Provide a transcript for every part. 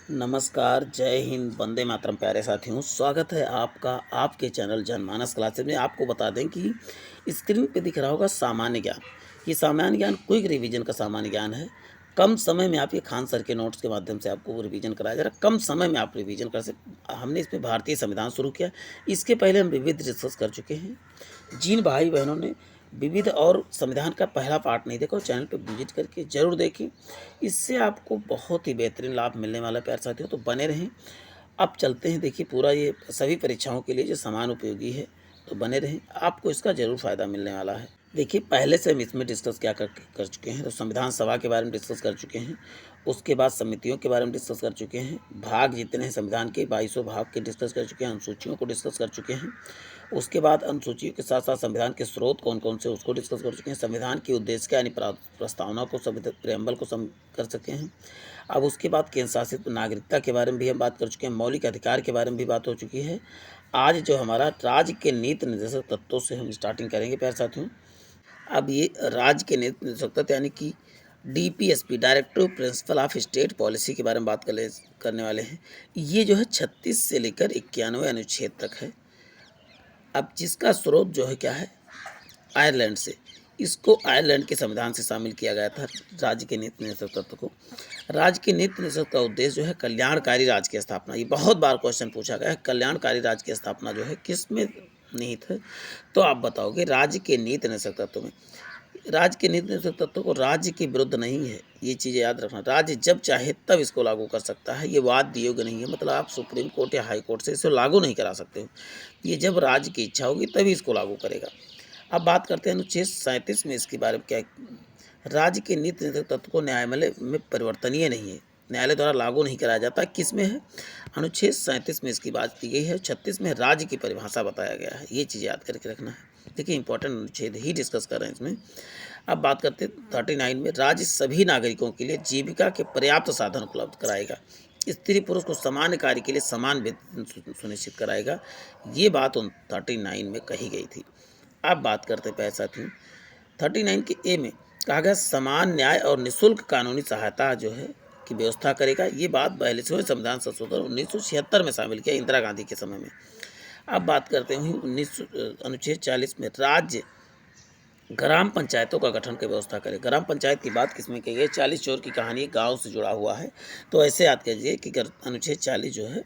नमस्कार, जय हिंद, वंदे मातरम प्यारे साथियों। स्वागत है आपका आपके चैनल जनमानस क्लासेस में। आपको बता दें कि स्क्रीन पे दिख रहा होगा सामान्य ज्ञान। ये सामान्य ज्ञान क्विक रिवीजन का सामान्य ज्ञान है। कम समय में आपके खान सर के नोट्स के माध्यम से आपको वो रिवीजन कराया जा रहा है। कम समय में आप रिवीजन कर सक हमने इसमें भारतीय संविधान शुरू किया। इसके पहले हम विविध डिस्कस कर चुके हैं। जिन भाई बहनों ने विविध और संविधान का पहला पार्ट नहीं देखा, चैनल पे विजिट करके ज़रूर देखें। इससे आपको बहुत ही बेहतरीन लाभ मिलने वाला है प्यारे साथियों, तो बने रहें। अब चलते हैं, देखिए पूरा ये सभी परीक्षाओं के लिए जो समान उपयोगी है, तो बने रहें, आपको इसका ज़रूर फ़ायदा मिलने वाला है। देखिए पहले से हम इसमें डिस्कस क्या कर चुके हैं, तो संविधान सभा के बारे में डिस्कस कर चुके हैं। उसके बाद समितियों के बारे में डिस्कस कर चुके हैं। भाग जितने हैं संविधान के 2200 भाग के डिस्कस कर चुके हैं। अनुसूचियों को डिस्कस कर चुके हैं। उसके बाद अनुसूचियों के साथ साथ संविधान के स्रोत कौन कौन से उसको डिस्कस कर चुके हैं। संविधान के उद्देश्य यानी प्रस्तावना को प्रेम्बल को कर सके हैं। अब उसके बाद केंद्र शासित नागरिकता के बारे में भी हम बात कर चुके हैं। मौलिक अधिकार के बारे में भी बात हो चुकी है। आज जो हमारा राज्य के नीति निर्देशक तत्वों से हम स्टार्टिंग करेंगे प्यारे साथियों। अब ये राज्य के नीति निर्देशक तत्व यानी कि DPSP, directive principle of state policy के बारे में बात करने वाले हैं। ये जो है 36 से लेकर 91 अनुच्छेद तक है। अब जिसका स्रोत जो है क्या है, आयरलैंड से। इसको आयरलैंड के संविधान से शामिल किया गया था राज्य के नीति निर्देशक तत्व को। राज्य के नीति निर्देशक का उद्देश्य जो है कल्याणकारी राज्य की स्थापना। ये बहुत बार क्वेश्चन पूछा गया है, कल्याणकारी राज्य की स्थापना जो है किस में निहित है, तो आप बताओगे राज्य के नीति निर्देशक तत्व में। राज्य के नीति निर्देशक तत्व को राज्य के विरुद्ध नहीं है, ये चीज़ें याद रखना। राज्य जब चाहे तब इसको लागू कर सकता है, ये वाद योग्य नहीं है। मतलब आप सुप्रीम कोर्ट या हाई कोर्ट से इसे लागू नहीं करा सकते हो। ये जब राज्य की इच्छा होगी तभी इसको लागू करेगा। अब बात करते हैं अनुच्छेद 37 में इसके बारे में क्या है। राज्य के नीति निर्देशक तत्व को न्यायालय में परिवर्तनीय नहीं है, न्यायालय द्वारा लागू नहीं कराया जाता। किस में है, अनुच्छेद 37 में इसकी बात की गई है। 36 में राज्य की परिभाषा बताया गया है, ये चीज़ याद करके रखना है। देखिए इंपॉर्टेंट अनुच्छेद ही डिस्कस कर रहे हैं इसमें। अब बात करते हैं 39 में, राज्य सभी नागरिकों के लिए जीविका के पर्याप्त साधन उपलब्ध कराएगा। स्त्री पुरुष को समान कार्य के लिए समान वेतन सुनिश्चित कराएगा। ये बात 39 में कही गई थी। अब बात करते हैं प्यारे साथियों 39 के ए में कहा गया समान न्याय और निःशुल्क कानूनी सहायता जो है की व्यवस्था करेगा। ये बात 42वें संविधान संशोधन 1976 में शामिल किया इंदिरा गांधी के समय में। अब बात करते हैं अनुच्छेद 40 में, राज्य ग्राम पंचायतों का गठन की व्यवस्था करे। ग्राम पंचायत की बात किसमें की गई, 40 चोर की कहानी गांव से जुड़ा हुआ है, तो ऐसे याद कीजिए कि अनुच्छेद 40 जो है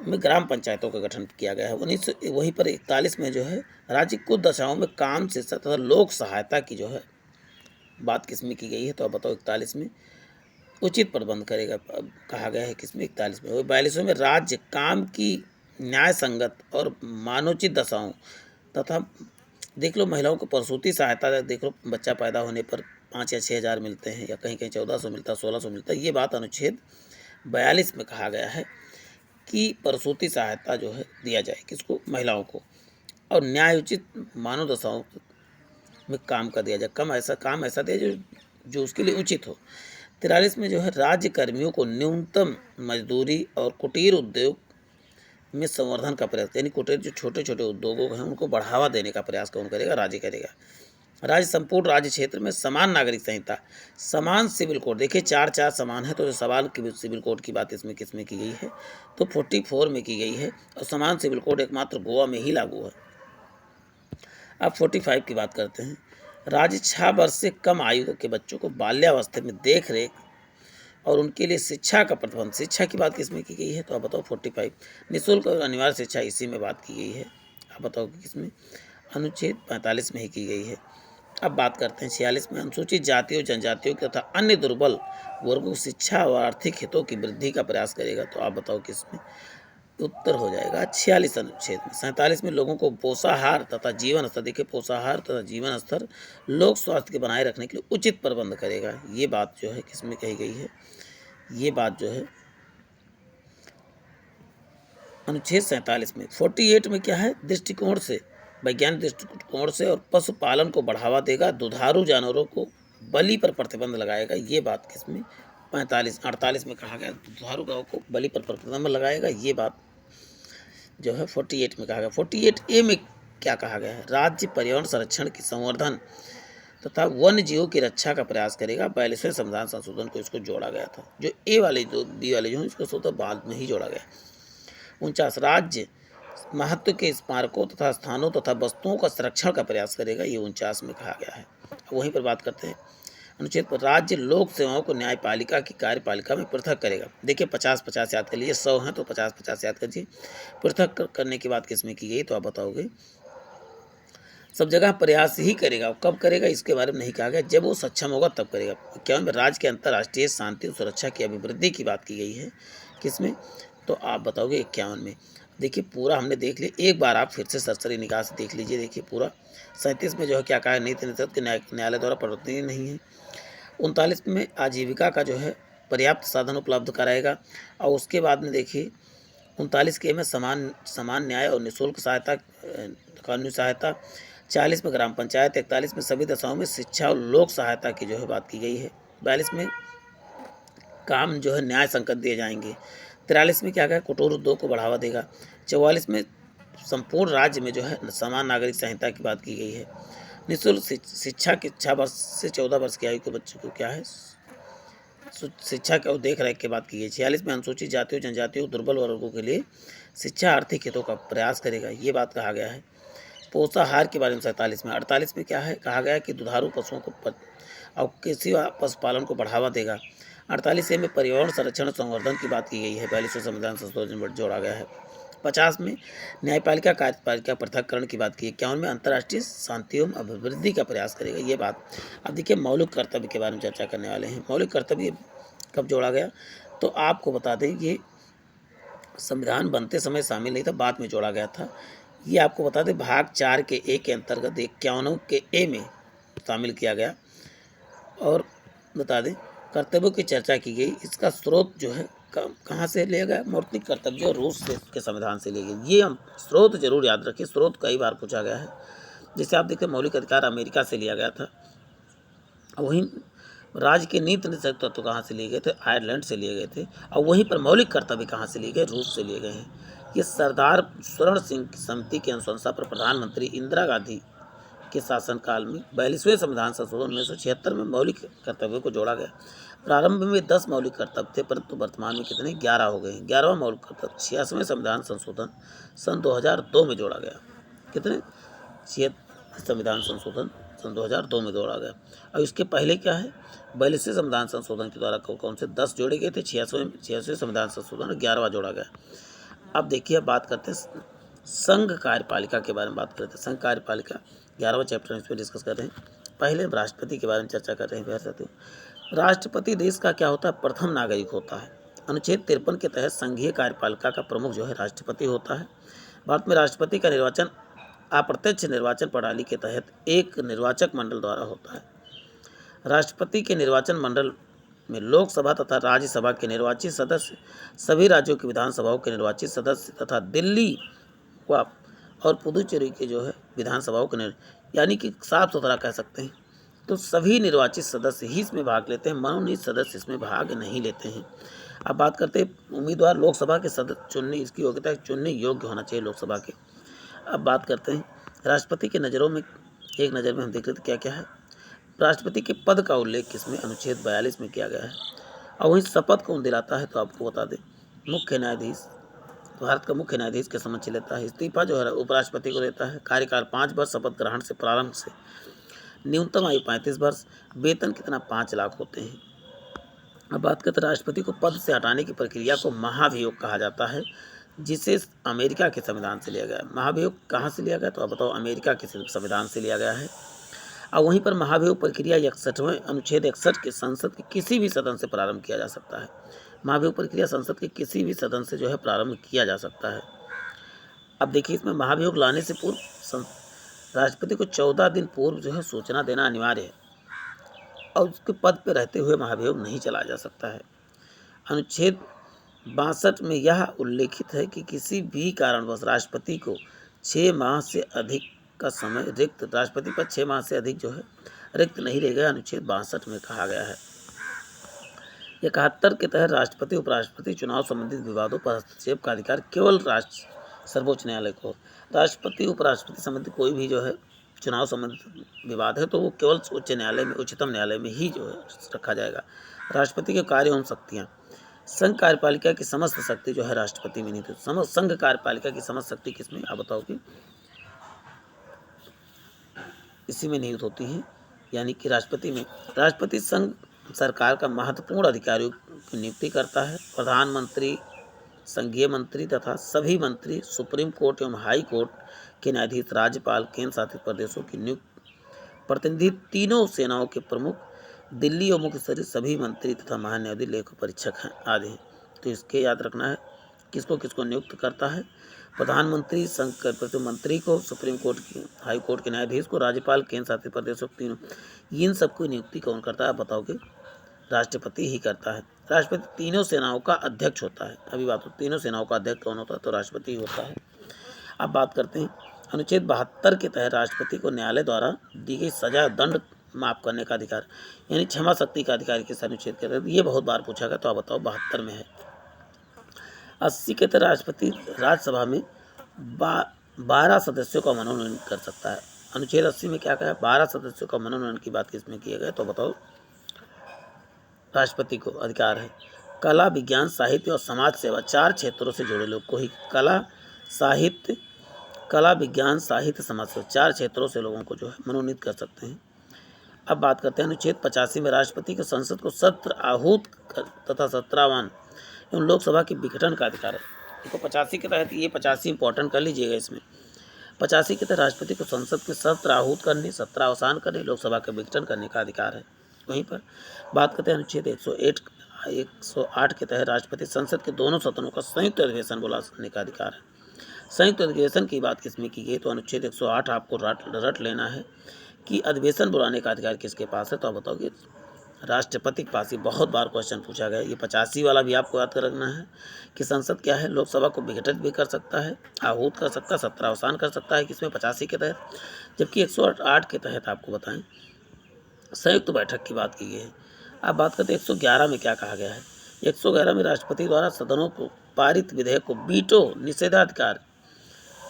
में ग्राम पंचायतों का गठन किया गया है। वहीं पर 41 में जो है राज्य कुछ दशाओं में काम से तथा लोक सहायता की जो है बात किसमें की गई है, तो आप बताओ 41 में उचित प्रबंध करेगा कहा गया है। किसमें, 41 में। 42वें में राज्य काम की न्याय संगत और मानोचित दशाओं तथा देख लो महिलाओं को प्रसूति सहायता, देख लो बच्चा पैदा होने पर 5 या 6 हज़ार मिलते हैं, या कहीं कहीं 1400 मिलता है, 1600 मिलता है। ये बात अनुच्छेद 42 में कहा गया है कि प्रसूति सहायता जो है दिया जाए किसको, महिलाओं को, और न्यायोचित मानव दशाओं में काम कर दिया जाए। काम ऐसा दिया जो उसके लिए उचित हो। 43 में जो है राज्य कर्मियों को न्यूनतम मजदूरी और कुटीर उद्योग में संवर्धन का प्रयास, यानी कुटीर जो छोटे छोटे उद्योगों हैं उनको बढ़ावा देने का प्रयास कौन करेगा, राज्य करेगा। राज्य संपूर्ण राज्य क्षेत्र में समान नागरिक संहिता, समान सिविल कोड। देखिए 4 समान है, तो जो सवाल की सिविल कोड की बात इसमें किसमें की गई है, तो 44 में की गई है, और समान सिविल कोड एकमात्र गोवा में ही लागू है। अब 45 की बात करते हैं। राज्य 6 वर्ष से कम आयु के बच्चों को बाल्यावस्था में देख रेख और उनके लिए शिक्षा का प्रबंध, शिक्षा की बात किसमें की गई है, तो आप बताओ 45। निःशुल्क और अनिवार्य शिक्षा इसी में बात की गई है, आप बताओ कि किसमें, अनुच्छेद 45 में ही की गई है। अब बात करते हैं 46 में, अनुसूचित जातियों जनजातियों तथा अन्य दुर्बल वर्गों की शिक्षा और आर्थिक हितों की वृद्धि का प्रयास करेगा, तो आप बताओ किसमें, उत्तर हो जाएगा 46 अनुच्छेद में। 47 में लोगों को पोषाहार तथा जीवन स्तर, देखिए पोषाहार तथा जीवन स्तर लोक स्वास्थ्य के बनाए रखने के लिए उचित प्रबंध करेगा। ये बात जो है किसमें कही गई है, ये बात जो है अनुच्छेद 47 में। 48 में क्या है, दृष्टिकोण से, वैज्ञानिक दृष्टिकोण से और पशुपालन को बढ़ावा देगा, दुधारू जानवरों को बलि पर प्रतिबंध लगाएगा। ये बात किसमें, 48 में कहा गया दुधारू गायों को बलि पर प्रतिबंध लगाएगा। ये बात जो है 48 में कहा गया। 48A में क्या कहा गया है, राज्य पर्यावरण संरक्षण की संवर्धन तथा वन्य जीवों की रक्षा का प्रयास करेगा। 42वें संविधान संशोधन को इसको जोड़ा गया था। जो ए वाले जो बी वाले जो इसको स्वतः बाद में ही जोड़ा गया। 49 राज्य महत्व के स्मारकों तथा स्थानों तथा वस्तुओं का संरक्षण का प्रयास करेगा। ये 49 में कहा गया है। वहीं पर बात करते हैं अनुच्छेद पर, राज्य लोक सेवाओं को न्यायपालिका की कार्यपालिका में पृथक करेगा। देखिए 50-50 याद कर लीजिए, 100 हैं तो 50-50 याद कीजिए। पृथक करने की बात किसमें की गई तो आप बताओगे। सब जगह प्रयास ही करेगा। कब करेगा इसके बारे में नहीं कहा गया, जब वो सक्षम होगा तब करेगा। 51 में राज्य के अंतर्राष्ट्रीय शांति और सुरक्षा की अभिवृद्धि की बात की गई है। किसमें तो आप बताओगे 51 में। देखिए पूरा हमने देख लिया, एक बार आप फिर से सरसरी निगाह से देख लीजिए। देखिए पूरा 37 में जो है क्या कहा है, नीति निर्धारित के न्यायालय द्वारा प्रवर्तनीय नहीं है। 39 में आजीविका का जो है पर्याप्त साधन उपलब्ध कराएगा। और उसके बाद में देखिए 39 के में समान न्याय और निःशुल्क सहायता, कानूनी सहायता। 40 में ग्राम पंचायत। 41 में सभी दशाओं में शिक्षा और लोक सहायता की जो है बात की गई है। 42 में काम जो है न्याय संकट दिए जाएंगे। 43 में क्या कहा, कुटीर उद्योग को बढ़ावा देगा। 44 में संपूर्ण राज्य में जो है समान नागरिक संहिता की बात की गई है। निःशुल्क शिक्षा की 6 वर्ष से 14 वर्ष की आयु के बच्चों को क्या है शिक्षा की देख रेख की बात की गई। 46 में अनुसूचित जातियों जनजातियों दुर्बल वर्गों के लिए शिक्षा आर्थिक हितों का प्रयास करेगा। ये बात कहा गया है। पोषाहार के बारे में 47 में। 48 में क्या है कहा गया कि दुधारू पशुओं को और कृषि व पशुपालन को बढ़ावा देगा। 48 में पर्यावरण संरक्षण संवर्धन की बात की गई है। 42वें संविधान संशोधन में जोड़ा गया है। 50 में न्यायपालिका कार्यपालिका पृथककरण की बात की है। 51 में अंतर्राष्ट्रीय शांति एवं अभिवृद्धि का प्रयास करेगा। ये बात। अब देखिए मौलिक कर्तव्य के बारे में चर्चा करने वाले हैं। मौलिक कर्तव्य कब जोड़ा गया तो आपको बता दें, ये संविधान बनते समय शामिल नहीं था, बाद में जोड़ा गया था। ये आपको बता दें भाग 4 के ए के अंतर्गत 51 के ए में शामिल किया गया। और बता दें कर्तव्यों की चर्चा की गई। इसका स्रोत जो है कहाँ से लिया गया, मौलिक कर्तव्य जो रूस के संविधान से लिए गए। ये हम स्रोत जरूर याद रखें, स्रोत कई बार पूछा गया है। जैसे आप देखते मौलिक अधिकार अमेरिका से लिया गया था। वहीं राज्य के नीति निर्धारक तत्व कहाँ से लिए गए थे, आयरलैंड से लिए गए थे। और वहीं पर मौलिक कर्तव्य कहाँ से लिए गए, रूस से लिए गए हैं। ये सरदार स्वर्ण सिंह समिति की अनुशंसा पर प्रधानमंत्री इंदिरा गांधी के शासनकाल में 42वें संविधान संशोधन 1976 में मौलिक कर्तव्यों को जोड़ा गया। प्रारंभ में 10 मौलिक कर्तव्य थे, परंतु वर्तमान में कितने 11 हो गए हैं। 11वां मौलिक कर्तव्य 86वें संविधान संशोधन सन 2002 में जोड़ा गया। कितने 86 संविधान संशोधन सन 2002 में जोड़ा गया। और इसके पहले क्या है 42वें संविधान संशोधन के द्वारा कौन से 10 जोड़े गए थे। 86वें संविधान संशोधन 11वां जोड़ा गया। अब देखिए बात करते हैं संघ कार्यपालिका के बारे में बात करते हैं। संघ कार्यपालिका 11वां चैप्टर में इसमें डिस्कस कर रहे हैं। पहले राष्ट्रपति के बारे में चर्चा कर रहे हैं। साथियों राष्ट्रपति देश का क्या होता है, प्रथम नागरिक होता है। अनुच्छेद 53 के तहत संघीय कार्यपालिका का प्रमुख जो है राष्ट्रपति होता है। भारत में राष्ट्रपति का निर्वाचन अप्रत्यक्ष निर्वाचन प्रणाली के तहत एक निर्वाचक मंडल द्वारा होता है। राष्ट्रपति के निर्वाचन मंडल में लोकसभा तथा राज्यसभा के निर्वाचित सदस्य, सभी राज्यों की विधानसभाओं के निर्वाचित सदस्य तथा दिल्ली और पुदुचेरी के जो है विधानसभाओं के यानी कि साफ सुथरा कह सकते हैं तो सभी निर्वाचित सदस्य ही इसमें भाग लेते हैं, मनोनीत सदस्य इसमें भाग नहीं लेते हैं। अब बात करते हैं उम्मीदवार लोकसभा के सदस्य चुनने, इसकी योग्यता चुनने योग्य होना चाहिए लोकसभा के। अब बात करते हैं राष्ट्रपति के नज़रों में, एक नज़र में हम देख लेते क्या क्या है। राष्ट्रपति के पद का उल्लेख किसमें, अनुच्छेद 42 में किया गया है। और वहीं शपथ कौन दिलाता है तो आपको बता दें मुख्य न्यायाधीश, भारत का मुख्य न्यायाधीश के समक्ष लेता है। इस्तीफा जो है उपराष्ट्रपति को देता है। कार्यकाल 5 वर्ष, शपथ ग्रहण से प्रारंभ से न्यूनतम आयु 35 वर्ष, वेतन कितना 5 लाख होते हैं। अब बात करते हैं राष्ट्रपति को पद से हटाने की प्रक्रिया को महाभियोग कहा जाता है, जिसे अमेरिका के संविधान से लिया गया है। महाभियोग कहाँ से लिया गया तो आप बताओ, अमेरिका के संविधान से लिया गया है। और वहीं पर महाभियोग प्रक्रिया 61वें अनुच्छेद 61 के संसद के किसी भी सदन से प्रारंभ किया जा सकता है। महाभियोग प्रक्रिया संसद के किसी भी सदन से जो है प्रारंभ किया जा सकता है। अब देखिए इसमें महाभियोग लाने से पूर्व राष्ट्रपति को 14 दिन पूर्व जो है सूचना देना अनिवार्य है और उसके पद पर रहते हुए महाभियोग नहीं चलाया जा सकता है। अनुच्छेद 62 में यह उल्लेखित है कि किसी भी कारणवश राष्ट्रपति को 6 माह से अधिक का समय रिक्त, राष्ट्रपति पर 6 माह से अधिक जो है रिक्त नहीं रहेगा, अनुच्छेद 62 में कहा गया है। 71 के तहत राष्ट्रपति उपराष्ट्रपति चुनाव संबंधित विवादों पर हस्तक्षेप का अधिकार केवल सर्वोच्च न्यायालय को। राष्ट्रपति उपराष्ट्रपति संबंधी कोई भी जो है चुनाव संबंधित विवाद है तो वो केवल उच्च न्यायालय में, उच्चतम न्यायालय में ही जो है रखा जाएगा। राष्ट्रपति के कार्य एवं शक्तियाँ। संघ कार्यपालिका की समस्त शक्ति जो है राष्ट्रपति में निहित है। संघ कार्यपालिका की समस्त शक्ति किसमें, आप बताओ कि इसी में निहित होती है, यानी कि राष्ट्रपति में। राष्ट्रपति संघ सरकार का महत्वपूर्ण अधिकारियों की नियुक्ति करता है। प्रधानमंत्री, संघीय मंत्री तथा सभी मंत्री, सुप्रीम कोर्ट एवं हाई कोर्ट के न्यायाधीश, राज्यपाल, केंद्र शासित प्रदेशों की नियुक्त प्रतिनिधि, तीनों सेनाओं के प्रमुख, दिल्ली और मुख्य सचिव, सभी मंत्री तथा महान्यायाधीश, लेखा परीक्षक हैं आदि हैं। तो इसके याद रखना है किसको किसको नियुक्त करता है। प्रधानमंत्री, संघ के मंत्री को, सुप्रीम कोर्ट की, हाई कोर्ट के न्यायाधीश को, राज्यपाल, केंद्र शासित प्रदेशों तीनों, इन सबको नियुक्ति कौन करता है, आप बताओगे, राष्ट्रपति ही करता है। राष्ट्रपति तीनों सेनाओं का अध्यक्ष होता है। अभी बात हो, तीनों सेनाओं का अध्यक्ष कौन होता है, तो राष्ट्रपति होता है। अब बात करते हैं अनुच्छेद 72 के तहत राष्ट्रपति को न्यायालय द्वारा दी गई सजा, दंड माफ करने का अधिकार, यानी क्षमा शक्ति का अधिकार किस अनुच्छेद के तहत, ये बहुत बार पूछा गया, तो आप बताओ 72 में है। 80 के तहत राष्ट्रपति राज्यसभा में 12 सदस्यों का मनोनयन कर सकता है। अनुच्छेद 80 में क्या कहा, 12 सदस्यों का मनोनयन की बात किसमें किया गया, तो बताओ, राष्ट्रपति को अधिकार है। कला, विज्ञान, साहित्य और समाज सेवा, 4 क्षेत्रों से जुड़े लोग को ही कला, विज्ञान, साहित्य, समाज सेवा, 4 क्षेत्रों से लोगों को जो है मनोनीत कर सकते हैं। अब बात करते हैं अनुच्छेद 85 में राष्ट्रपति को संसद को सत्र आहूत तथा सत्राहवान एवं लोकसभा के विघटन का अधिकार है। देखो 85 के तहत, ये 85 इंपॉर्टेंट कर लीजिएगा इसमें। 85 के तहत राष्ट्रपति को संसद के सत्र आहूत करने, सत्रावसान करने, लोकसभा के विघटन करने का अधिकार है। वहीं पर बात करते हैं अनुच्छेद 108 के तहत राष्ट्रपति संसद के दोनों सदनों का संयुक्त अधिवेशन बुलाने का अधिकार है। संयुक्त अधिवेशन की बात किसमें की गई, तो अनुच्छेद 108 आपको रट लेना है कि अधिवेशन बुलाने का अधिकार किसके पास है, तो आप बताओगे, राष्ट्रपति के पास। ही बहुत बार क्वेश्चन पूछा गया। ये 85 वाला भी आपको याद रखना है कि संसद क्या है, लोकसभा को विघटित भी कर सकता है, आहूत कर सकता है, सत्रावसान कर सकता है, किसमें, 85 के तहत। जबकि 108 के तहत आपको बताएं संयुक्त बैठक की बात की गई है। अब बात करते हैं 111 में क्या कहा गया है। 111 में राष्ट्रपति द्वारा सदनों को पारित विधेयक को वीटो, निषेधाधिकार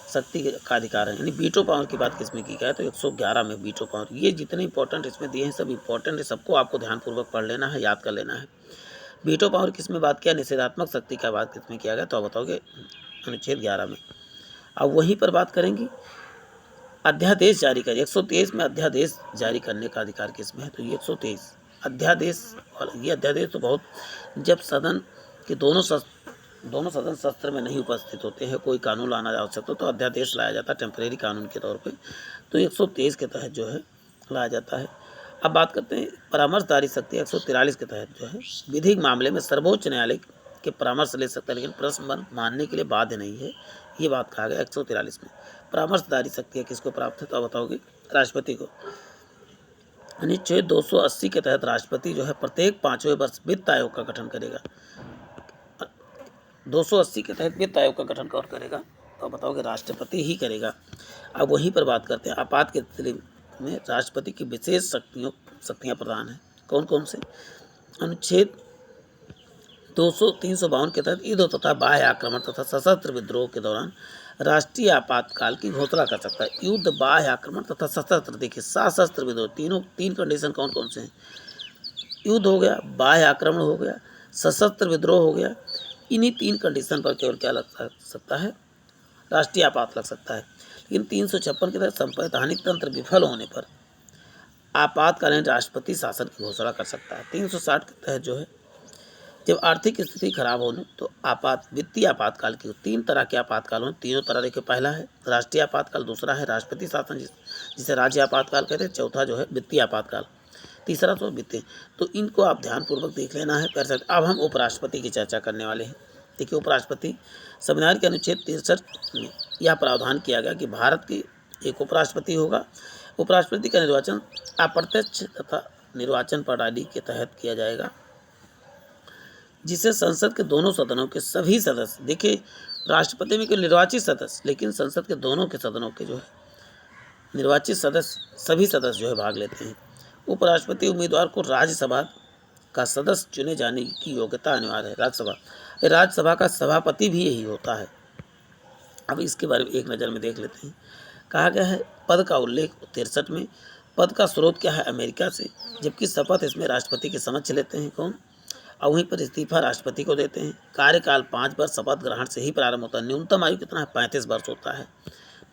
शक्ति का अधिकार है, यानी वीटो पावर की बात किसमें की गई है, तो 111 में वीटो पावर। ये जितने इंपॉर्टेंट इसमें दिए हैं सब इंपॉर्टेंट है, सबको आपको ध्यानपूर्वक पढ़ लेना है, याद कर लेना है। वीटो पावर किसमें बात किया, निषेधात्मक शक्ति का बात किसमें किया गया, तो आप बताओगे अनुच्छेद 11 में। अब वहीं पर बात करेंगे अध्यादेश जारी कर, 123 में अध्यादेश जारी करने का अधिकार किसमें है, तो ये 123 अध्यादेश। और ये अध्यादेश तो बहुत, जब सदन के दोनों सदन सत्र में नहीं उपस्थित होते हैं, कोई कानून लाना आवश्यक तो अध्यादेश लाया जाता है टेम्परेरी कानून के तौर पे, तो 123 के तहत जो है लाया जाता है। अब बात करते हैं परामर्शदारी शक्ति, 143 के तहत जो है विधिक मामले में सर्वोच्च न्यायालय के परामर्श ले सकता है, लेकिन प्रश्न मानने के लिए बाध्य नहीं है, ये बात कहा गया 143 में। परामर्शदारी शक्ति किसको प्राप्त है, तो आप बताओगे, राष्ट्रपति को। अनुच्छेद 280 के तहत राष्ट्रपति जो है प्रत्येक 5वें वर्ष वित्त आयोग का गठन करेगा। 280 के तहत वित्त आयोग का गठन कौन करेगा, तो बताओगे, राष्ट्रपति ही करेगा। अब वहीं पर बात करते हैं आपात के स्थिति में राष्ट्रपति की विशेष शक्तियाँ प्रदान है, कौन कौन से। अनुच्छेद 352 के तहत युद्ध तथा बाह्य आक्रमण तथा सशस्त्र विद्रोह के दौरान राष्ट्रीय आपातकाल की घोषणा कर सकता है। युद्ध, बाह्य आक्रमण तथा सशस्त्र, देखिए सशस्त्र विद्रोह, तीन कंडीशन कौन कौन से हैं, युद्ध हो गया, बाह्य आक्रमण हो गया, सशस्त्र विद्रोह हो गया, इन्हीं 3 कंडीशन पर केवल क्या लग सकता है, राष्ट्रीय आपात लग सकता है। लेकिन 356 के तहत संवैधानिक तंत्र विफल होने पर आपातकालीन राष्ट्रपति शासन की घोषणा कर सकता है। 360 के तहत जो है जब आर्थिक स्थिति खराब होने तो वित्तीय आपातकाल की 3 तरह के आपातकाल हों, तीनों तरह देखिए, पहला है राष्ट्रीय आपातकाल, दूसरा है राष्ट्रपति शासन जिसे राज्य आपातकाल कहते हैं, चौथा जो है वित्तीय आपातकाल, तीसरा तो वित्तीय। तो इनको आप ध्यानपूर्वक देख लेना है, कर सकते। अब हम उपराष्ट्रपति की चर्चा करने वाले हैं। देखिए उपराष्ट्रपति, संविधान के अनुच्छेद 63 में यह प्रावधान किया गया कि भारत की एक उपराष्ट्रपति होगा। उपराष्ट्रपति का निर्वाचन अप्रत्यक्ष तथा निर्वाचन प्रणाली के तहत किया जाएगा, जिसे संसद के दोनों सदनों के सभी सदस्य, देखिए राष्ट्रपति में केवल निर्वाचित सदस्य, लेकिन संसद के दोनों के सदनों के जो है निर्वाचित सदस्य, सभी सदस्य जो है भाग लेते हैं। उपराष्ट्रपति उम्मीदवार को राज्यसभा का सदस्य चुने जाने की योग्यता अनिवार्य है। राज्यसभा का सभापति भी यही होता है। अब इसके बारे में एक नज़र में देख लेते हैं। कहा गया है पद का उल्लेख 63 में। पद का स्रोत क्या है? अमेरिका से। जबकि शपथ इसमें राष्ट्रपति के समक्ष लेते हैं कौन, और वहीं पर इस्तीफा राष्ट्रपति को देते हैं। कार्यकाल 5 वर्ष शपथ ग्रहण से ही प्रारंभ होता है। न्यूनतम आयु कितना है? 35 वर्ष होता है।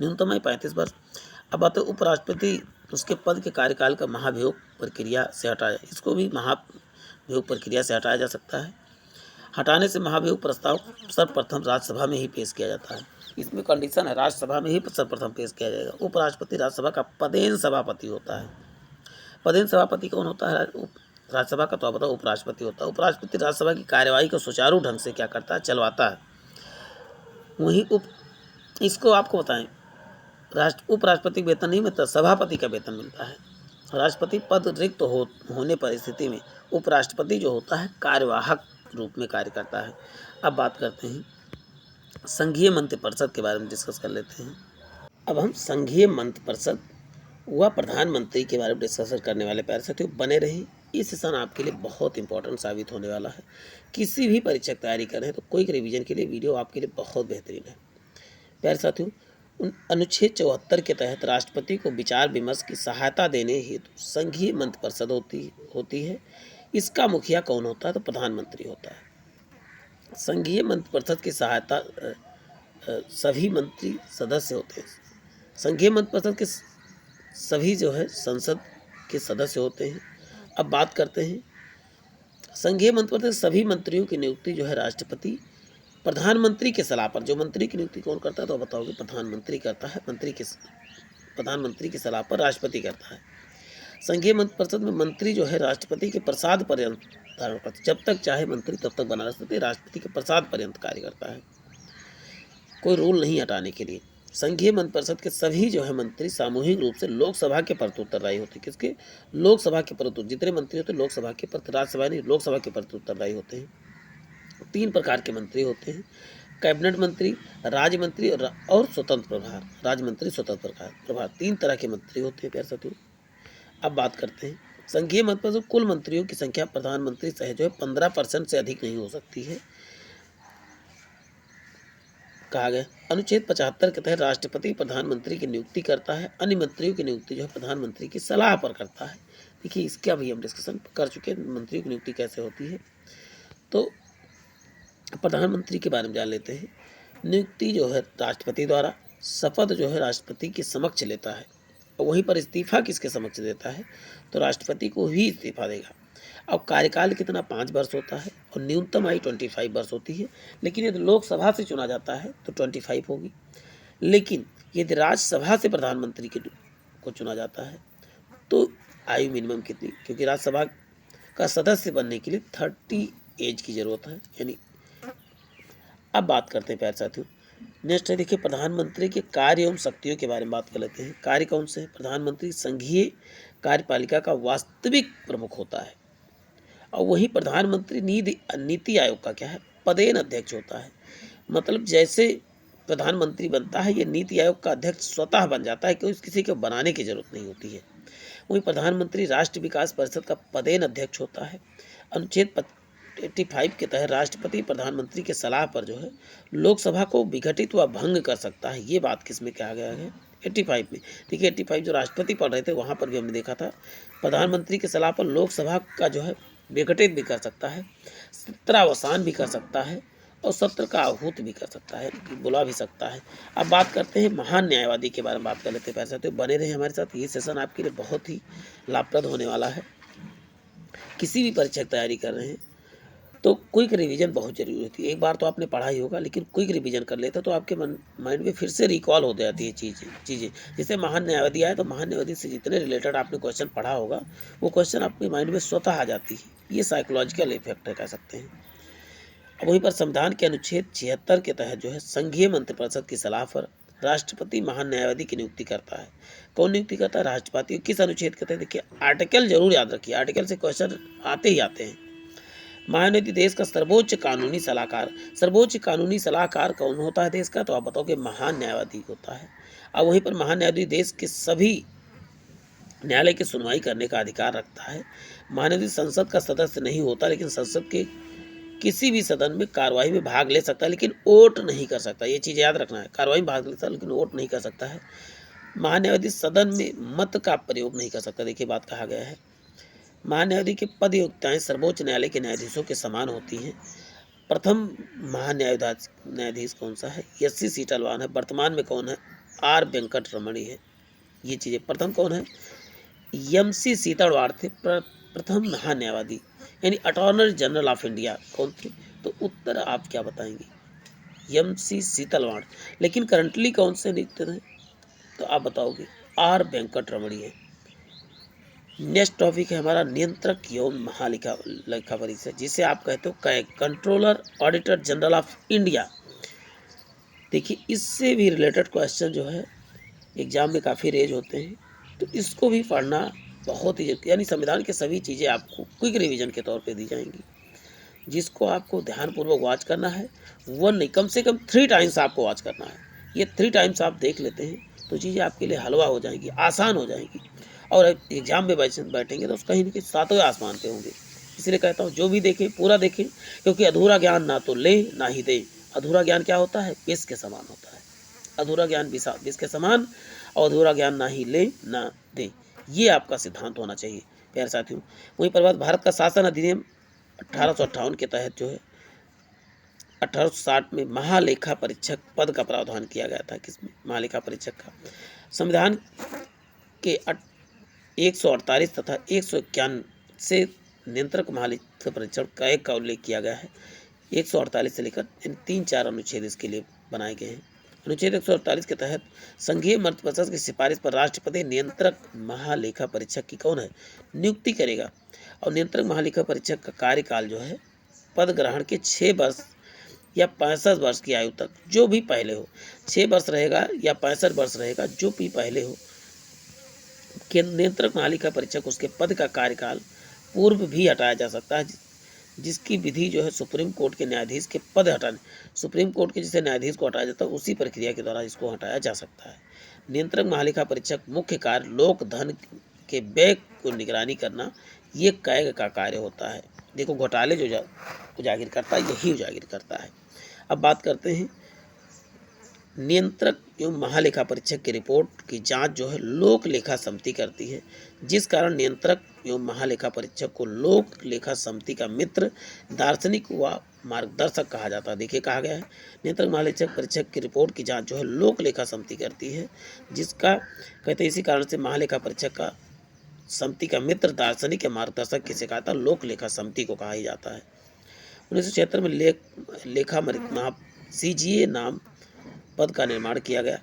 न्यूनतम आयु 35 वर्ष। अब बात है उपराष्ट्रपति, उसके पद के कार्यकाल का महाभियोग प्रक्रिया से हटाया, इसको भी महाभियोग प्रक्रिया से हटाया जा सकता है। हटाने से महाभियोग प्रस्ताव सर्वप्रथम राज्यसभा में ही पेश किया जाता है। इसमें कंडीशन है, राज्यसभा में ही सर्वप्रथम पेश किया जाएगा। उपराष्ट्रपति राज्यसभा का पदेन सभापति होता है। पदेन सभापति कौन होता है? राज्यसभा का, तो आप बताओ, उपराष्ट्रपति होता है। उपराष्ट्रपति राज्यसभा की कार्यवाही को सुचारू ढंग से क्या करता है? चलवाता है। वहीं इसको आपको बताएं, उपराष्ट्रपति को वेतन नहीं मिलता, सभापति का वेतन मिलता है। राष्ट्रपति पद रिक्त होने पर स्थिति में उपराष्ट्रपति जो होता है कार्यवाहक रूप में कार्य करता है। अब बात करते हैं संघीय मंत्रिपरिषद के बारे में, डिस्कस कर लेते हैं। अब हम संघीय मंत्रिपरिषद व प्रधानमंत्री के बारे में डिस्कस करने वाले प्यारे साथियों, बने रही। ये सेशन आपके लिए बहुत इंपॉर्टेंट साबित होने वाला है। किसी भी परीक्षा की तैयारी कर रहे हैं तो कोई रिवीजन के लिए वीडियो आपके लिए बहुत बेहतरीन है। प्यारे साथियों, अनुच्छेद 74 के तहत राष्ट्रपति को विचार विमर्श की सहायता देने हेतु संघीय मंत्रिपरिषद होती है। इसका मुखिया कौन होता है? तो प्रधानमंत्री होता है। संघीय मंत्रिपरिषद की सहायता सभी मंत्री सदस्य होते हैं। संघीय मंत्रिपरिषद के सभी जो है संसद के सदस्य होते हैं। अब बात करते हैं संघीय मंत्रिपरिषद सभी मंत्रियों की नियुक्ति जो है राष्ट्रपति प्रधानमंत्री के सलाह पर, जो मंत्री की नियुक्ति कौन करता है? तो बताओगे प्रधानमंत्री करता है। प्रधानमंत्री की सलाह पर राष्ट्रपति करता है। संघीय मंत्रिपरिषद में मंत्री जो है राष्ट्रपति के प्रसाद पर्यंत धारण करते, जब तक चाहे मंत्री तब तक बना रह सकते, राष्ट्रपति के प्रसाद पर्यंत कार्य करता है, कोई रूल नहीं हटाने के लिए। संघीय मंत्रिपरिषद के सभी जो है मंत्री सामूहिक रूप से लोकसभा के प्रति उत्तरदायी होते हैं। किसके? लोकसभा के प्रति। जितने मंत्री होते हैं लोकसभा के प्रति, राज्यसभा नहीं, लोकसभा के प्रति उत्तरदायी होते हैं। 3 प्रकार के मंत्री होते हैं, कैबिनेट मंत्री, राज्य मंत्री और स्वतंत्र प्रभार। राज्य मंत्री, स्वतंत्र प्रभार, 3 तरह के मंत्री होते हैं प्यारे साथियों। अब बात करते हैं संघीय मंत्रिपरिषद कुल मंत्रियों की संख्या प्रधानमंत्री सहित जो है 15% से अधिक नहीं हो सकती है। कहा गया अनुच्छेद 75 के तहत राष्ट्रपति प्रधानमंत्री की नियुक्ति करता है। अन्य मंत्रियों की नियुक्ति जो है प्रधानमंत्री की सलाह पर करता है। देखिए इसका भी हम डिस्कशन कर चुके हैं, मंत्रियों की नियुक्ति कैसे होती है। तो प्रधानमंत्री के बारे में जान लेते हैं। नियुक्ति जो है राष्ट्रपति द्वारा, शपथ जो है राष्ट्रपति के समक्ष लेता है, और वहीं पर इस्तीफा किसके समक्ष देता है? तो राष्ट्रपति को ही इस्तीफा देगा। अब कार्यकाल कितना? 5 वर्ष होता है, और न्यूनतम आयु 25 वर्ष होती है। लेकिन यदि लोकसभा से चुना जाता है तो 25 होगी। लेकिन यदि राज्यसभा से प्रधानमंत्री को चुना जाता है तो आयु मिनिमम कितनी? क्योंकि राज्यसभा का सदस्य बनने के लिए 30 एज की जरूरत है, यानी। अब बात करते हैं प्यारे साथियों, नेक्स्ट है देखिए प्रधानमंत्री के कार्य एवं शक्तियों के बारे में बात कर लेते हैं। कार्य कौन से हैं? प्रधानमंत्री संघीय कार्यपालिका का वास्तविक प्रमुख होता है, और वही प्रधानमंत्री नीति आयोग का क्या है? पदेन अध्यक्ष होता है। मतलब जैसे प्रधानमंत्री बनता है, ये नीति आयोग का अध्यक्ष स्वतः बन जाता है, क्योंकि किसी को बनाने की जरूरत नहीं होती है। वही प्रधानमंत्री राष्ट्रीय विकास परिषद का पदेन अध्यक्ष होता है। अनुच्छेद 85 के तहत राष्ट्रपति प्रधानमंत्री के सलाह पर जो है लोकसभा को विघटित व भंग कर सकता है। ये बात किस में कहा गया है? 85 में। देखिए 85 जो राष्ट्रपति पढ़ रहे थे वहाँ पर भी हमने देखा था, प्रधानमंत्री की सलाह पर लोकसभा का जो है विघटित भी कर सकता है, सत्रावसान भी कर सकता है, और सत्र का आहूत भी कर सकता है, बुला भी सकता है। अब बात करते हैं महान न्यायवादी के बारे में बात कर लेते हैं। पैसा तो बने रहे हमारे साथ, ये सेशन आपके लिए बहुत ही लाभप्रद होने वाला है। किसी भी परीक्षा की तैयारी कर रहे हैं तो क्विक रिवीजन बहुत जरूरी होती है। एक बार तो आपने पढ़ा ही होगा, लेकिन क्विक रिवीजन कर लेते तो आपके माइंड में फिर से रिकॉल हो जाती है चीज़ें। जैसे महान न्यायवादी आए तो महान न्यायवादी से जितने रिलेटेड आपने क्वेश्चन पढ़ा होगा वो क्वेश्चन आपके माइंड में स्वतः आ जाती है। ये साइकोलॉजिकल इफेक्ट है, कह सकते हैं। अब वहीं पर संविधान के अनुच्छेद 76 के तहत जो है संघीय मंत्रिपरिषद की सलाह पर राष्ट्रपति महान न्यायवादी की नियुक्ति करता है। कौन नियुक्ति करता है? राष्ट्रपति। किस अनुच्छेद के तहत? देखिए आर्टिकल जरूर याद रखिए, आर्टिकल से क्वेश्चन आते ही आते हैं। महान्यायवादी देश का सर्वोच्च कानूनी सलाहकार। सर्वोच्च कानूनी सलाहकार कौन होता है देश का? तो आप बताओगे महान न्यायवादी होता है। अब वहीं पर महान न्यायाधीश देश के सभी न्यायालय की सुनवाई करने का अधिकार रखता है। महान्यायाधीश संसद का सदस्य नहीं होता, लेकिन संसद के किसी भी सदन में कार्रवाई में भाग ले सकता है, लेकिन वोट नहीं कर सकता। ये चीज़ याद रखना है, कार्रवाई में भाग ले सकता है लेकिन वोट नहीं कर सकता है। महान्यायाधीश सदन में मत का प्रयोग नहीं कर सकता। देखिए बात कहा गया है, महान्यायाधीश की पद योग्यताएं सर्वोच्च न्यायालय के न्यायाधीशों के समान होती हैं। प्रथम महान्यायाधीश न्यायाधीश कौन सा है? एस.सी. सीटलवान है। वर्तमान में कौन है? आर. वेंकट रमणी है। ये चीज़ें, प्रथम कौन है? एम.सी. सीतलवाड़ थे प्रथम महान्यायवादी, यानी अटॉर्नी जनरल ऑफ इंडिया कौन थे? तो उत्तर आप क्या बताएंगे? एम.सी. सीतलवाड़। लेकिन करंटली कौन से नियुक्त हैं? तो आप बताओगे आर. वेंकट रमणी है। नेक्स्ट टॉपिक है हमारा नियंत्रक एवं लेखा परीक्षक, जिसे आप कहते हो controller auditor general of India. देखिए इससे भी रिलेटेड क्वेश्चन जो है एग्जाम में काफ़ी रेज होते हैं, तो इसको भी पढ़ना बहुत ही, यानी संविधान के सभी चीज़ें आपको क्विक रिवीजन के तौर पे दी जाएंगी, जिसको आपको ध्यानपूर्वक वॉच करना है। वन नहीं, कम से कम 3 टाइम्स आपको वॉच करना है। ये 3 टाइम्स आप देख लेते हैं तो चीज़ें आपके लिए हलवा हो जाएंगी, आसान हो जाएंगी, और एग्जाम में बैठेंगे तो कहीं न कहीं सातवें आसमान पे होंगे। इसलिए कहता हूँ जो भी देखें पूरा देखें, क्योंकि अधूरा ज्ञान ना तो ले ना ही दे। अधूरा ज्ञान क्या होता है? विष के समान होता है। अधूरा ज्ञान विष के समान, और अधूरा ज्ञान ना ही ले ना दे, ये आपका सिद्धांत होना चाहिए प्यारे साथियों। वहीं पर बात भारत का शासन अधिनियम 1858 के तहत जो है 1860 में महालेखा परीक्षक पद का प्रावधान किया गया था। किसमें? महालेखा परीक्षक का। संविधान के 148 तथा 151 से नियंत्रक महालेखा परीक्षक का एक का उल्लेख किया गया है। 148 से लेकर इन 3-4 अनुच्छेद इसके लिए बनाए गए हैं। अनुच्छेद 148 के तहत संघीय मंत्रिपरिषद की सिफारिश पर राष्ट्रपति नियंत्रक महालेखा परीक्षक की कौन है? नियुक्ति करेगा। और नियंत्रक महालेखा परीक्षक का कार्यकाल जो है पद ग्रहण के 6 वर्ष या 65 वर्ष की आयु तक, जो भी पहले हो, 6 वर्ष रहेगा या 65 वर्ष रहेगा, जो भी पहले हो, नियंत्रक महालेखा परीक्षक उसके पद का कार्यकाल पूर्व भी हटाया जा सकता है, जिसकी विधि जो है सुप्रीम कोर्ट के न्यायाधीश के पद हटाने, सुप्रीम कोर्ट के जिसे न्यायाधीश को हटाया जाता है उसी प्रक्रिया के द्वारा इसको हटाया जा सकता है। नियंत्रक महालेखा परीक्षक मुख्य कार्य लोक धन के व्यय को निगरानी करना, ये कैग का कार्य होता है। देखो घोटाले जो उजागर करता है यही उजागर करता है। अब बात करते हैं नियंत्रक एवं महालेखा परीक्षक की रिपोर्ट की जांच जो है लोक लेखा समिति करती है, जिस कारण नियंत्रक एवं महालेखा परीक्षक को लोक लेखा समिति का मित्र, दार्शनिक व मार्गदर्शक कहा जाता है। देखिए कहा गया है नियंत्रक महालेखा परीक्षक की रिपोर्ट की जांच जो है लोक लेखा समिति करती है, जिसका कहते हैं इसी कारण से महालेखा परीक्षक का समिति का मित्र, दार्शनिक या मार्गदर्शक किसे कहा था? लोक लेखा समिति को कहा ही जाता है। 1976 में लेखा CGA नाम पद का निर्माण किया गया,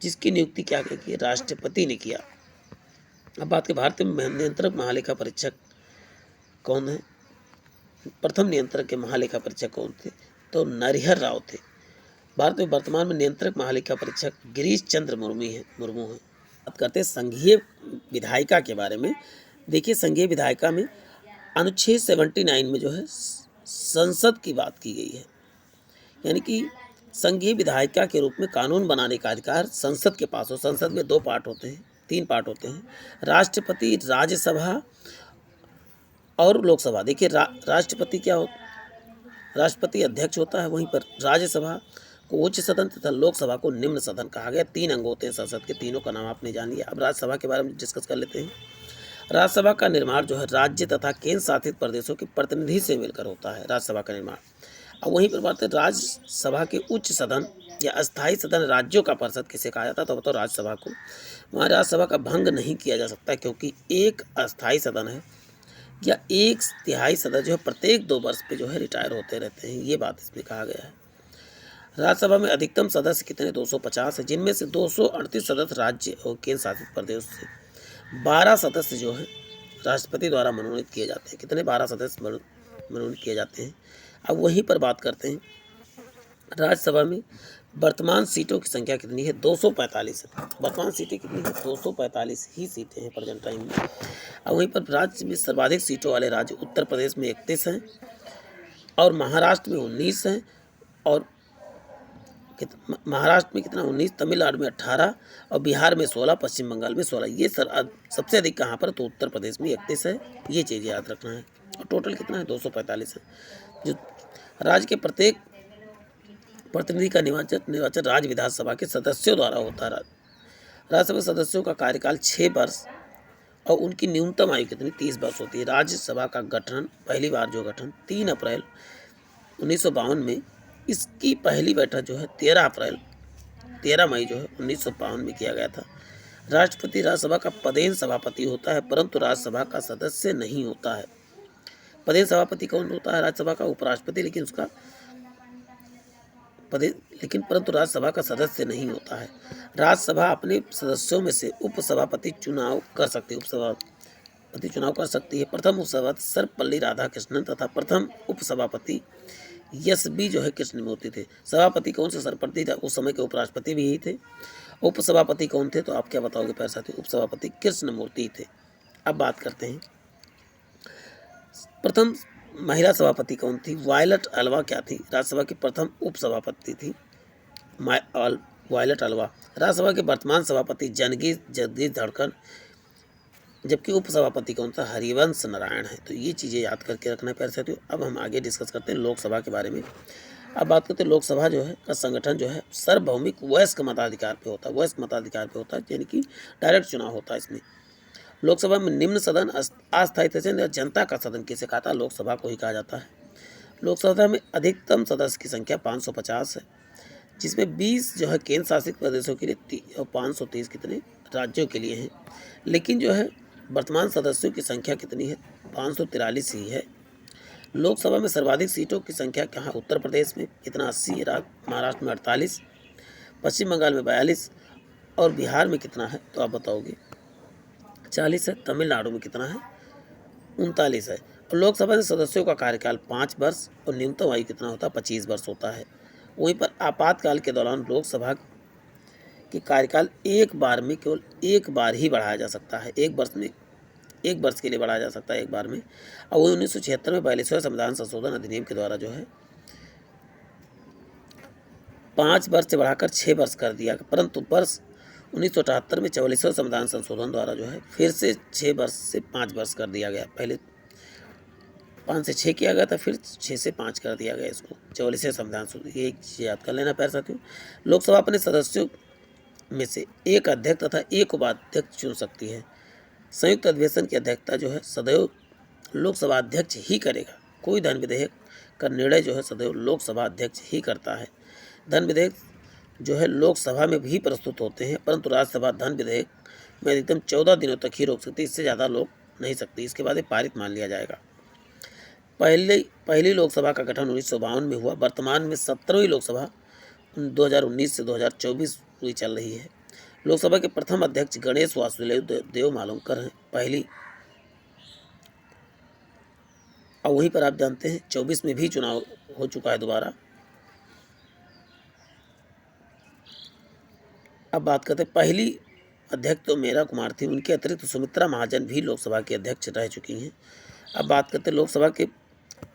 जिसकी नियुक्ति क्या की? राष्ट्रपति ने किया। अब बात करें भारतीय नियंत्रक महालेखा परीक्षक कौन है? प्रथम नियंत्रक के महालेखा परीक्षक कौन थे? तो नरहर राव थे। भारत में वर्तमान में नियंत्रक महालेखा परीक्षक गिरीश चंद्र मुर्मू है। बात करते हैं संघीय विधायिका के बारे में। देखिए संघीय विधायिका में अनुच्छेद 79 में जो है संसद की बात की गई है, यानी कि संघीय विधायिका के रूप में कानून बनाने का अधिकार संसद के पास हो। संसद में 2 पार्ट होते हैं, 3 पार्ट होते हैं, राष्ट्रपति, राज्यसभा और लोकसभा। देखिए राष्ट्रपति क्या हो? राष्ट्रपति अध्यक्ष होता है, वहीं पर राज्यसभा को उच्च सदन तथा लोकसभा को निम्न सदन कहा गया। 3 अंग होते हैं संसद के, तीनों का नाम आपने जान लिया। अब राज्यसभा के बारे में डिस्कस कर लेते हैं। राज्यसभा का निर्माण जो है राज्य तथा केंद्र शासित प्रदेशों के प्रतिनिधि से मिलकर होता है, राज्यसभा का निर्माण। अब वहीं पर बात है राज्यसभा के उच्च सदन या अस्थायी सदन राज्यों का परिषद किसे कहा जाता है? तो बताओ राज्यसभा को। वहाँ राज्यसभा का भंग नहीं किया जा सकता, क्योंकि एक अस्थायी सदन है या 1/3 सदस्य जो है प्रत्येक 2 वर्ष पे जो है रिटायर होते रहते हैं, ये बात इसमें कहा गया है। राज्यसभा में अधिकतम सदस्य कितने? 250 है, जिनमें से 238 सदस्य राज्य और केंद्र शासित प्रदेश से, 12 सदस्य जो है राष्ट्रपति द्वारा मनोनीत किए जाते हैं। कितने? 12 सदस्य मनोनीत किए जाते हैं। अब वहीं पर बात करते हैं राज्यसभा में वर्तमान सीटों की संख्या कितनी है? 245 है। वर्तमान सीटें कितनी है? 245 ही सीटें हैं प्रेजेंट टाइम में। अब वहीं पर राज्य में सर्वाधिक सीटों वाले राज्य उत्तर प्रदेश में 31 हैं, और महाराष्ट्र में 19 हैं, और महाराष्ट्र में कितना? 19, तमिलनाडु में 18 और बिहार में 16, पश्चिम बंगाल में 16। ये सबसे अधिक कहाँ पर? तो उत्तर प्रदेश में 31 है, ये चीज़ याद रखना है। और टोटल कितना है? 245 है। जो राज्य के प्रत्येक प्रतिनिधि का निर्वाचन राज्य विधानसभा के सदस्यों द्वारा होता है। राज्यसभा सदस्यों का कार्यकाल 6 वर्ष और उनकी न्यूनतम आयु कितनी 30 वर्ष होती है। राज्यसभा का गठन पहली बार जो गठन 3 अप्रैल 1952 में, इसकी पहली बैठक जो है 13 मई जो है 1952 में किया गया था। राष्ट्रपति राज्यसभा का पदेन सभापति होता है परंतु राज्यसभा का सदस्य नहीं होता है। पदेन सभापति कौन होता है? राज्यसभा का उपराष्ट्रपति, परंतु राज्यसभा का सदस्य नहीं होता है। राज्यसभा अपने सदस्यों में से उपसभापति चुनाव कर सकती है। प्रथम उपसभापति सर्वपल्ली राधाकृष्णन तथा प्रथम उपसभापति एस.बी. जो है कृष्णमूर्ति थे। सभापति कौन से सर्वपल्ली थे? उस समय के उपराष्ट्रपति भी यही थे। उपसभापति कौन थे? तो आप क्या बताओगे प्यारे साथियों? उपसभापति कृष्णमूर्ति थे। अब बात करते हैं प्रथम महिला सभापति कौन थी? वायलट अल्वा क्या थी? राज्यसभा की प्रथम उपसभापति थी वायलट अल्वा। राज्यसभा के वर्तमान सभापति जगदीश धड़कन, जबकि उपसभापति कौन था? हरिवंश नारायण है। तो ये चीज़ें याद करके रखना है प्यारे साथियों। अब हम आगे डिस्कस करते हैं लोकसभा के बारे में। अब बात करते हैं लोकसभा जो है का संगठन जो है सार्वभौमिक वयस्क मताधिकार पे होता है, यानी कि डायरेक्ट चुनाव होता है इसमें। लोकसभा में निम्न सदन, अस्थायी सदन या जनता का सदन किसे कहा था? लोकसभा को ही कहा जाता है। लोकसभा में अधिकतम सदस्य की संख्या 550 है, जिसमें 20 जो है केंद्र शासित प्रदेशों के लिए और 530 कितने राज्यों के लिए हैं। लेकिन जो है वर्तमान सदस्यों की संख्या कितनी है? 543 ही है। लोकसभा में सर्वाधिक सीटों की संख्या कहाँ? उत्तर प्रदेश में कितना? 80, महाराष्ट्र में 48, पश्चिम बंगाल में 42 और बिहार में कितना है? तो आप बताओगे 40 है। तमिलनाडु में कितना है? 39 है। और लोकसभा के सदस्यों का कार्यकाल 5 वर्ष और न्यूनतम आयु कितना होता है? 25 वर्ष होता है। वहीं पर आपातकाल के दौरान लोकसभा के कार्यकाल एक बार में केवल एक बार ही बढ़ाया जा सकता है। एक वर्ष के लिए बढ़ाया जा सकता है एक बार में। और वही 1976 में 42वें संविधान संशोधन अधिनियम के द्वारा जो है 5 वर्ष से बढ़ाकर 6 वर्ष कर दिया, परंतु वर्ष 1978 में 44वें संविधान संशोधन द्वारा जो है फिर से 6 वर्ष से 5 वर्ष कर दिया गया। पहले 5 से 6 किया गया था, फिर 6 से 5 कर दिया गया इसको 44वें संविधान संशोधन। ये एक चीज़ याद कर लेना प्यारे साथियों। लोकसभा अपने सदस्यों में से एक अध्यक्ष तथा एक उपाध्यक्ष चुन सकती है। संयुक्त अधिवेशन की अध्यक्षता जो है सदैव लोकसभा अध्यक्ष ही करेगा। कोई धन विधेयक का निर्णय जो है सदैव लोकसभा अध्यक्ष ही करता है। धन विधेयक जो है लोकसभा में भी प्रस्तुत होते हैं, परंतु राज्यसभा धन विधेयक में अधिकतम 14 दिनों तक ही रोक सकती है, इससे ज़्यादा रोक नहीं सकती। इसके बाद ये पारित मान लिया जाएगा। पहली लोकसभा का गठन 1952 में हुआ। वर्तमान में 17वीं लोकसभा 2019 से 2024 पूरी चल रही है। लोकसभा के प्रथम अध्यक्ष गणेश वासुदेव देवमालंकर हैं पहली। और वहीं पर आप जानते हैं 24 में भी चुनाव हो चुका है दोबारा। अब बात करते हैं पहली अध्यक्ष तो मेरा कुमार थी, उनके अतिरिक्त सुमित्रा महाजन भी लोकसभा के अध्यक्ष रह चुकी हैं। अब बात करते हैं लोकसभा के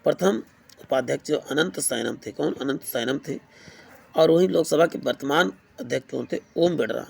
प्रथम उपाध्यक्ष जो अनंत साइनम थे। कौन? अनंत साइनम थे। और वहीं लोकसभा के वर्तमान अध्यक्ष कौन थे? ओम बिड़ला।